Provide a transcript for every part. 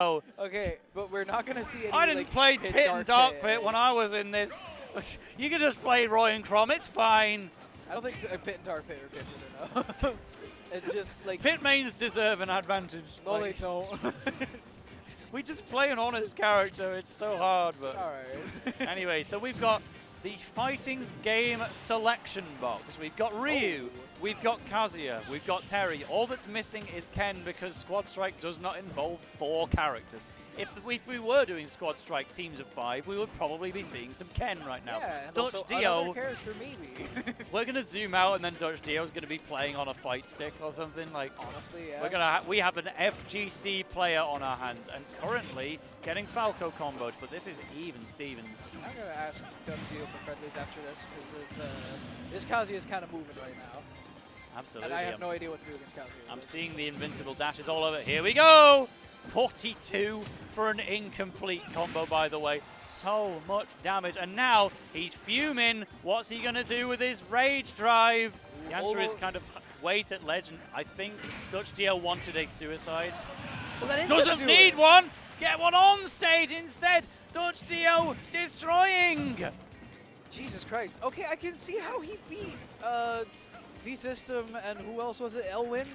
Oh, Okay, but we're not going to see any, I didn't like, play Pit and Dark Pit when I was in this. You can just play Roy and Crom, it's fine. I don't think Pit and Dark Pit are different enough. It's just like... Pit mains deserve an advantage. No, like, they don't. we just play an honest character, it's so hard. But Alright. anyway, so we've got the fighting game selection box. We've got Ryu, we've got Kazuya, we've got Terry. All that's missing is Ken because Squad Strike does not involve 4 characters. If we were doing Squad Strike teams of 5, we would probably be seeing some Ken right now. Yeah, and Dutch also Dio, another character maybe. we're gonna zoom out, and then DutchDio is gonna be playing on a fight stick or something. Like, Honestly, yeah. we have an FGC player on our hands, and currently getting Falco comboed, but this is even Stevens. I'm going to ask DreamHack for friendlies after this, because this Kazuya is kind of moving right now. Absolutely. And I have no idea what to do against Kazuya. I'm seeing the invincible dashes all over. Here we go! 42 for an incomplete combo, by the way. So much damage. And now he's fuming. What's he going to do with his rage drive? The answer is kind of wait at legend. I think DutchDio wanted a suicide. Well, that is Doesn't need one. Get one on stage instead. DutchDio destroying. Jesus Christ. Okay, I can see how he beat V-System and who else was it? Elwin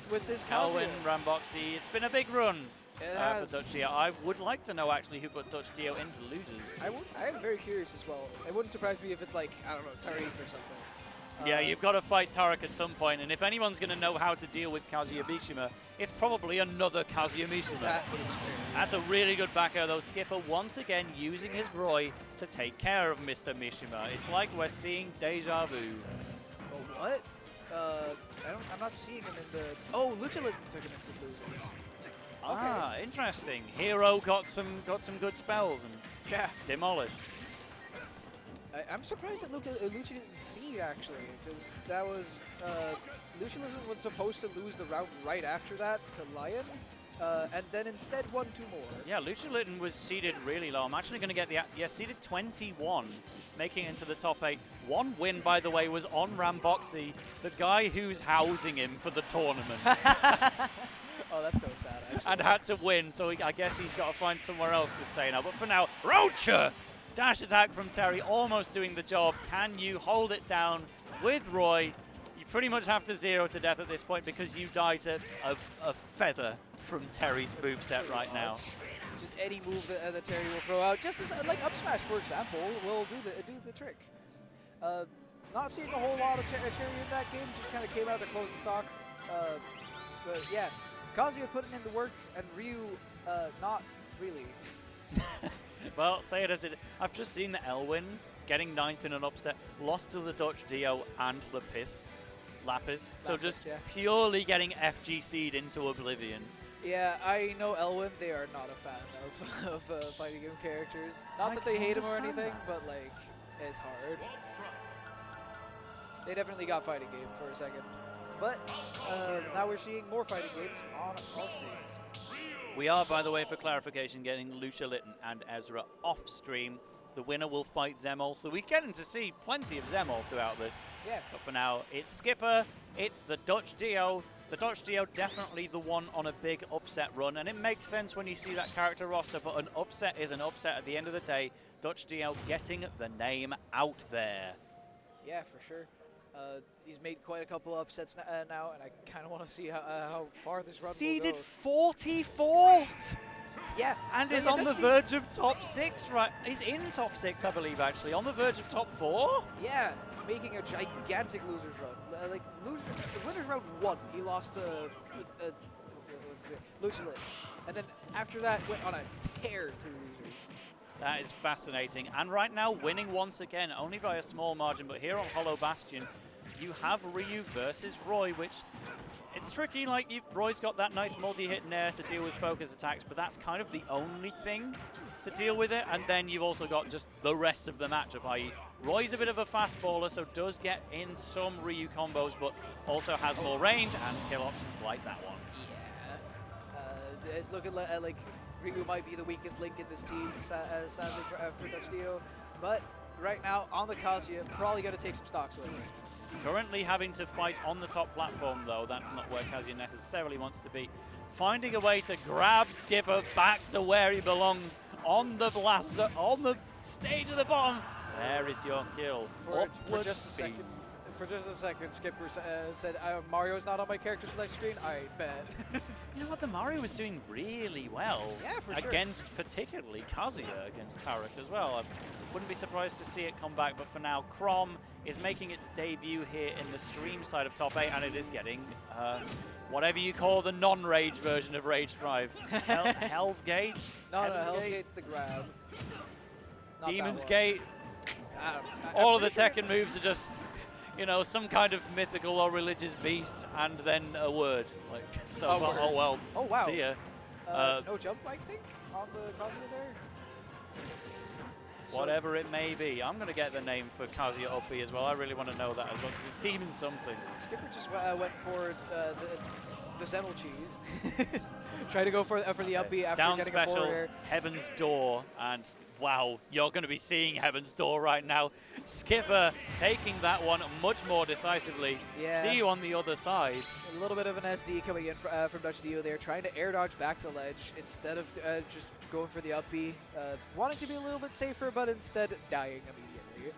with this Kazuya. Elwin, Ramboxy. It's been a big run. It has. For DutchDio. I would like to know actually who put DutchDio into losers. I am very curious as well. It wouldn't surprise me if it's like, I don't know, Tariq or something. Yeah, you've got to fight Tarek at some point, and if anyone's going to know how to deal with Kazuya Mishima, it's probably another Kazuya Mishima. That is fair. That's a really good back air, though. Skipper once again using his Roy to take care of Mr. Mishima. It's like we're seeing deja vu. Oh, what? I'm not seeing him in the... Oh, Lucha Lit took him into losers. Ah, interesting. Hero got some good spells and Yeah. demolished. I'm surprised that Lucha didn't see, actually, because that was... Lucha was supposed to lose the round right after that to Lion, and then instead won 2 more. Yeah, Lucha Litten was seeded really low. I'm actually going to get the... Yeah, seeded 21, making it into the top 8. One win, by the way, was on Ramboxy, the guy who's housing him for the tournament. Oh, that's so sad, actually. And had to win, so I guess he's got to find somewhere else to stay now. But for now, Rocha! Dash attack from Terry, almost doing the job. Can you hold it down with Roy? You pretty much have to 0 to death at this point because you die to a feather from Terry's moveset right now. Just any move that Terry will throw out, just as like up smash, for example, will do the trick. Not seeing a whole lot of Terry in that game, just kind of came out to close the stock. But yeah, Kazuya putting in the work, and Ryu not really. Well, say it as it is. I've just seen the Elwin getting 9th in an upset, lost to the DutchDio and Lapis. So just purely getting FGC'd into oblivion. Yeah, I know Elwin, they are not a fan of fighting game characters. Not that they hate him or anything, but like, it's hard. They definitely got fighting game for a second. But now we're seeing more fighting games on our streams. We are, by the way, for clarification, getting Lucha Litten and Ezra off stream. The winner will fight Zemol, so we're getting to see plenty of Zemol throughout this. Yeah. But for now, it's Skipper, it's the DutchDio. The DutchDio definitely the one on a big upset run, and it makes sense when you see that character roster, but an upset is an upset at the end of the day. DutchDio getting the name out there. Yeah, for sure. He's made quite a couple upsets now, and I kind of want to see how far this run Seeded will go. 44th! Yeah. And is on the verge of top 6, right? He's in top 6, I believe, actually. On the verge of top 4? Yeah, making a gigantic losers run. Like, the winners round 1, he lost to Lucha Lit. And then after that, went on a tear through losers. That is fascinating. And right now, winning once again, only by a small margin. But here on Hollow Bastion, you have Ryu versus Roy, which it's tricky. Like, Roy's got that nice multi-hit nair to deal with focus attacks, but that's kind of the only thing to deal with it. And then you've also got just the rest of the matchup, i.e. Roy's a bit of a fast faller, so does get in some Ryu combos, but also has more range and kill options like that one. Yeah. It's looking like Ryu might be the weakest link in this team, sadly for DutchDio. But right now, on the Kazuya, probably going to take some stocks with him. Currently having to fight on the top platform, though. That's not where Kazuya necessarily wants to be. finding a way to grab Skipper back to where he belongs on the blaster, on the stage at the bottom. There is your kill. For just a second. For just a second, Skipper said, Mario's not on my character select screen. I bet. You know what? The Mario was doing really well. Yeah, for sure. Against particularly Kazuya against Tarek as well. I wouldn't be surprised to see it come back, but for now, Chrom is making its debut here in the stream side of top 8, and it is getting whatever you call the non-rage version of Rage Drive. Hell's Gate? No, Hell's Gate's the grab. Not Demon's Gate? All of the Tekken moves are just, you know, some kind of mythical or religious beast, and then a word. Like, so, oh well. Oh wow. See ya. No jump, I think, on the Kazuya there. Whatever it may be. I'm going to get the name for Kazuya Uppy as well. I really want to know that as well, because it's Demon something. Skipper just went for the Zemmel cheese. Try to go for the Uppy after down getting special, a forward. Heaven's Door, and wow, you're going to be seeing Heaven's Door right now. Skipper taking that one much more decisively. Yeah. See you on the other side. A little bit of an SD coming in from DutchDio there, trying to air dodge back to ledge instead of just going for the up B. Wanting to be a little bit safer, but instead dying immediately.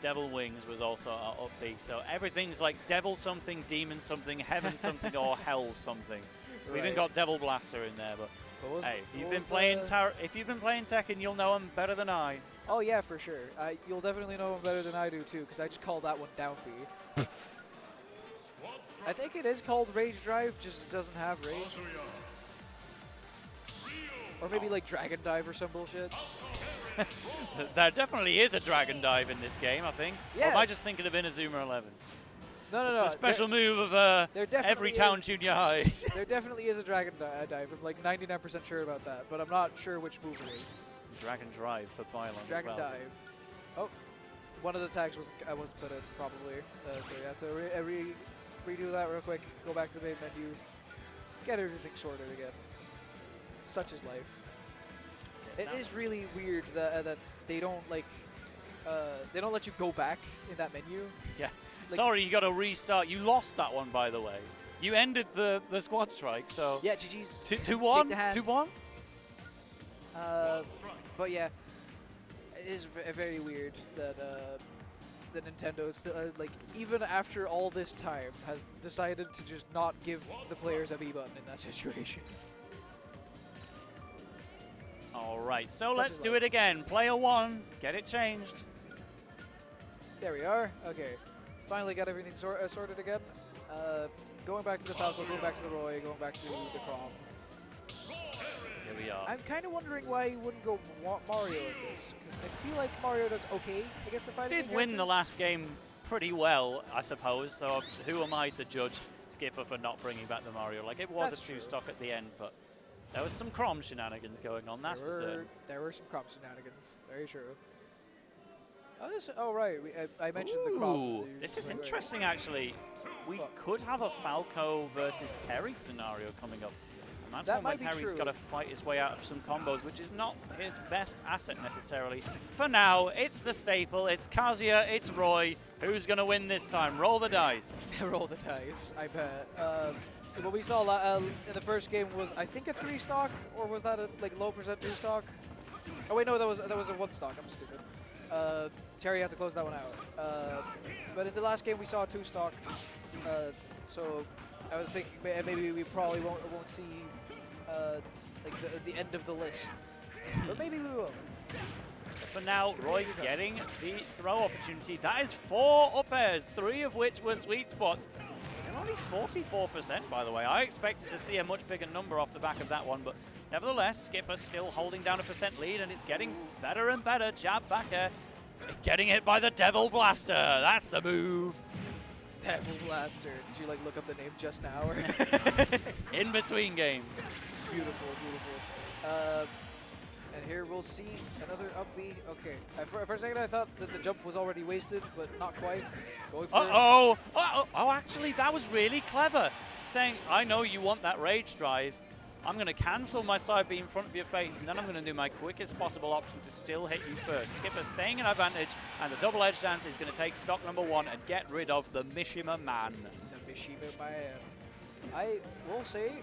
Devil Wings was also our up B, so everything's like Devil something, Demon something, Heaven something, or Hell something. We even got Devil Blaster in there, but hey, if you've been playing Tekken, you'll know him better than I. Oh yeah, for sure. You'll definitely know him better than I do too, because I just called that one down B. I think it is called Rage Drive, just it doesn't have rage. Or maybe like Dragon Dive or some bullshit. There definitely is a Dragon Dive in this game, I think. Yeah. Or am I just thinking of Inazuma 11? No. It's a special move of every town junior high. There definitely is a Dragon Dive. I'm like 99% sure about that, but I'm not sure which move it is. Dragon Drive for Bylon Dragon as well. Dive. Oh, one of the tags wasn't put in probably. So yeah, to redo that real quick. Go back to the main menu. Get everything sorted again. Such is life. Yeah, it is really weird that they don't let you go back in that menu. Yeah. Like, sorry, you got to restart. You lost that one, by the way. You ended the squad strike, so yeah, GG's. 2-1. 2-1. But yeah, it is very weird that that Nintendo still, like, even after all this time, has decided to just not give the players a B button in that situation. All right, so let's do it again. Player 1, get it changed. There we are. Okay, finally got everything sorted again. Going back to the Falco, going back to the Roy, going back to the Chrom. Here we are. I'm kind of wondering why you wouldn't go Mario in this, because I feel like Mario does okay against the fighting. Did win the last game pretty well, I suppose, so who am I to judge Skipper for not bringing back the Mario? Like, it was a two-stock at the end, but there was some Chrom shenanigans going on, that's for certain. There were some Chrom shenanigans, very true. Oh, right, I mentioned the Chrom. This is interesting, actually. We could have a Falco versus Terry scenario coming up. And that's one where Terry's got to fight his way out of some combos, which is not his best asset necessarily. For now, it's the staple. It's Kazuya, it's Roy. Who's going to win this time? Roll the dice. Roll the dice, I bet. What we saw in the first game was, I think, a 3-stock, or was that a low percent 2-stock? Oh wait, no, that was a 1-stock. I'm stupid. Terry had to close that one out. But in the last game, we saw a 2-stock. So I was thinking maybe we probably won't see the end of the list, but maybe we will. For now, Roy getting the throw opportunity. That is 4 up airs, 3 of which were sweet spots. Still only 44%, by the way. I expected to see a much bigger number off the back of that one, but nevertheless, Skipper still holding down a % lead, and it's getting better and better. Jab back air, getting hit by the Devil Blaster. That's the move. Devil Blaster. Did you look up the name just now? Or in between games. Beautiful, beautiful. And here we'll see another up B. Okay. For a second I thought that the jump was already wasted, but not quite. Going for Oh, actually, that was really clever. Saying, I know you want that rage drive. I'm going to cancel my side B in front of your face, and then I'm going to do my quickest possible option to still hit you first. Skipper staying in advantage, and the double edge dance is going to take stock number 1 and get rid of the Mishima Man. The Mishima Man. I will say,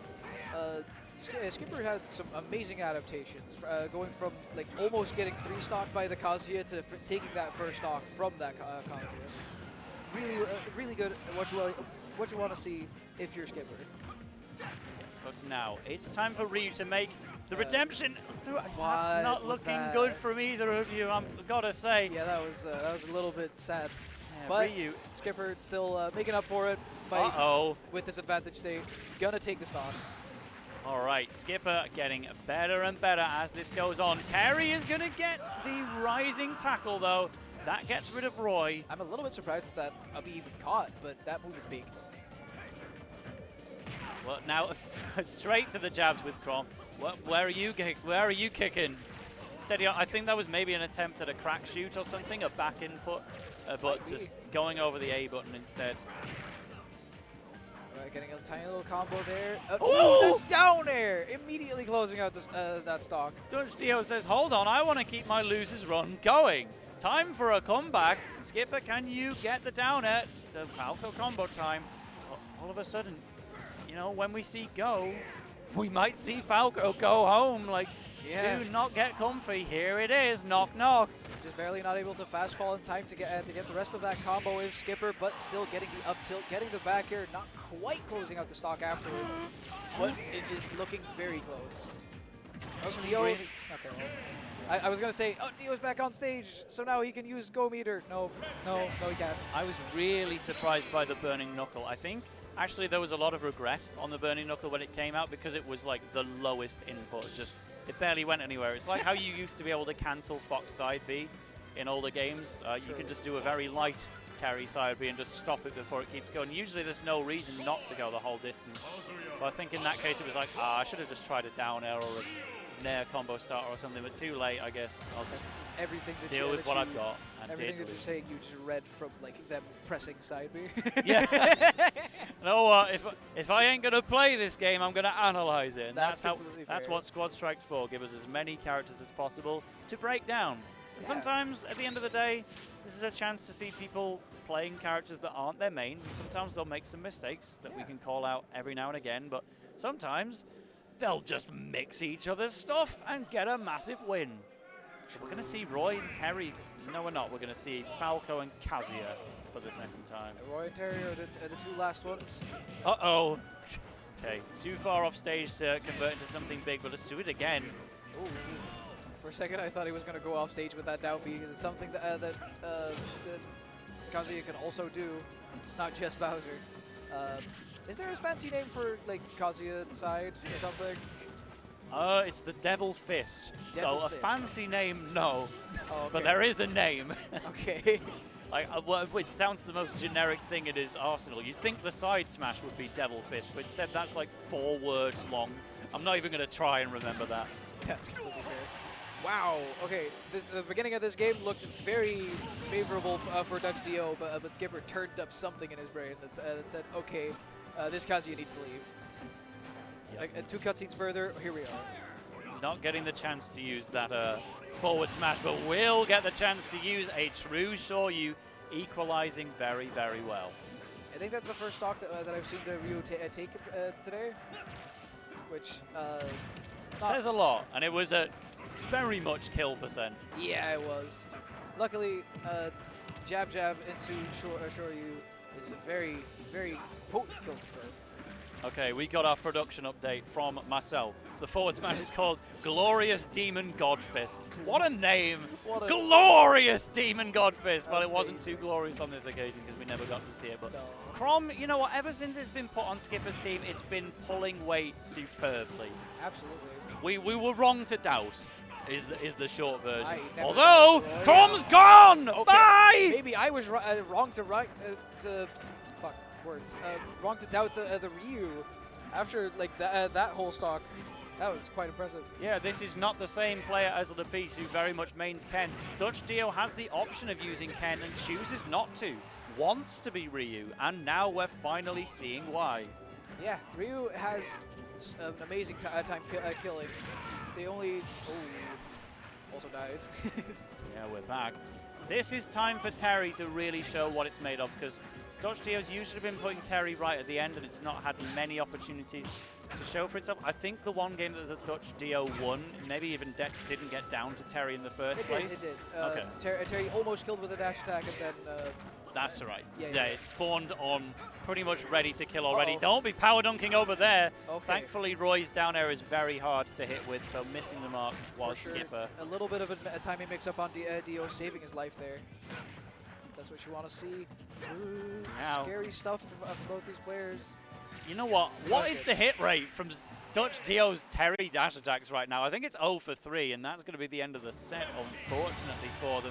Skipper had some amazing adaptations, going from like almost getting 3-stock by the Kazuya to taking that first stock from that Kazuya. Really good. What you want to see if you're Skipper. But now it's time for Ryu to make the redemption. That's what not was looking that? good from either of you. I'm gotta say. Yeah, that was a little bit sad. Yeah, But Ryu. Skipper still making up for it by with this advantage state. Gonna take the stock. All right, Skipper getting better and better as this goes on. Terry is going to get the rising tackle, though. That gets rid of Roy. I'm a little bit surprised that Abi even caught, but that move is big. Well, now straight to the jabs with Crom. Where are you kicking? Steady on. I think that was maybe an attempt at a crack shoot or something, a back input, but just going over the A button instead. Getting a tiny little combo there. Oh, the down air! Immediately closing out this, that stock. DutchDio says, hold on, I want to keep my losers run going. Time for a comeback. Skipper, can you get the down air? The Falco combo time. All of a sudden, you know, when we see go, we might see Falco go home. Like, do not get comfy. Here it is. Knock, knock. Just barely not able to fast fall in time to get the rest of that combo is Skipper, but still getting the up tilt, getting the back air, not quite closing out the stock afterwards, but it is looking very close. Dio, okay, well, I was gonna say, oh, Dio's back on stage, so now he can use Go Meter. No, he can't. I was really surprised by the Burning Knuckle. I think actually there was a lot of regret on the Burning Knuckle when it came out because it was like the lowest input. It barely went anywhere. It's like how you used to be able to cancel Fox side B in older games. You can just do a very light Terry side B and just stop it before it keeps going. Usually there's no reason not to go the whole distance. But I think in that case it was like, I should have just tried a down air or a nair combo starter or something, but too late, I guess. I'll just everything that deal with what I've got. And everything that you're saying, you just read from like them pressing side B. Yeah. You know what? If I ain't gonna play this game, I'm gonna analyze it. And that's what Squad Strike's for. Give us as many characters as possible to break down. And sometimes, at the end of the day, this is a chance to see people playing characters that aren't their mains. And sometimes they'll make some mistakes that we can call out every now and again. But sometimes they'll just mix each other's stuff and get a massive win. We're going to see Roy and Terry. No, we're not. We're going to see Falco and Kazuya for the second time. Roy and Terry are the two last ones. Uh-oh. Okay, too far off stage to convert into something big, but let's do it again. Ooh. For a second, I thought he was going to go off stage with that down B. It's something that Kazuya can also do. It's not just Bowser. Is there a fancy name for like Kazuya side or something? It's the Devil Fist. Devil so Fist. A fancy name, no. Oh, okay. But there is a name. Okay. It sounds the most generic thing in his arsenal. You'd think the side smash would be Devil Fist, but instead that's like 4 words long. I'm not even going to try and remember that. That's completely fair. Wow. Okay. The beginning of this game looked very favorable for DutchDio, but Skipper turned up something in his brain that said, okay, this Kazuya needs to leave. Yep. 2 cutscenes further, here we are. Not getting the chance to use that forward smash, but will get the chance to use a true Shoryu, equalizing very, very well. I think that's the first stock that I've seen the Ryu take today, which says a lot, and it was a very much kill percent. Yeah, it was. Luckily, jab into Shoryu is a very, very potent kill confirm. Okay, we got our production update from myself. The forward smash is called Glorious Demon Godfist. What a name! Glorious Demon Godfist! Well, it wasn't too glorious on this occasion because we never got to see it. But Crom, you know what? Ever since it's been put on Skipper's team, it's been pulling weight superbly. Absolutely. We were wrong to doubt. Is the short version. Although Crom's gone. Okay. Bye. Maybe I was wrong to wrong to doubt the Ryu after like that whole stock. That was quite impressive. Yeah, this is not the same player as Lapis, who very much mains Ken. DutchDio has the option of using Ken and chooses not to. Wants to be Ryu, and now we're finally seeing why. Yeah, Ryu has an amazing time killing. They only also dies. Yeah, we're back. This is time for Terry to really show what it's made of, because DutchDio's usually been putting Terry right at the end, and it's not had many opportunities. to show for itself. I think the one game that the DutchDio won, maybe even didn't get down to Terry in the first place. It did. Okay. Terry almost killed with a dash attack, and then... That's right. Yeah. It spawned on pretty much ready to kill already. Uh-oh. Don't be power dunking over there. Okay. Thankfully, Roy's down air is very hard to hit with, so missing the mark was For sure. Skipper. A little bit of a timing mix-up on Dio, saving his life there. That's what you want to see. Ooh, Now- scary stuff from both these players. You know what? What is the hit rate from DutchDio's Terry dash attacks right now? I think it's 0 for 3, and that's going to be the end of the set, unfortunately, for them.